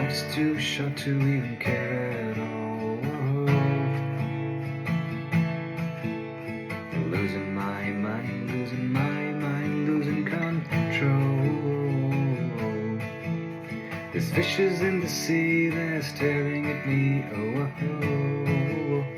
Life's too short to even care at all. Losing my mind, losing my mind, losing control. There's fishes in the sea, they're staring at me. Oh, oh, oh.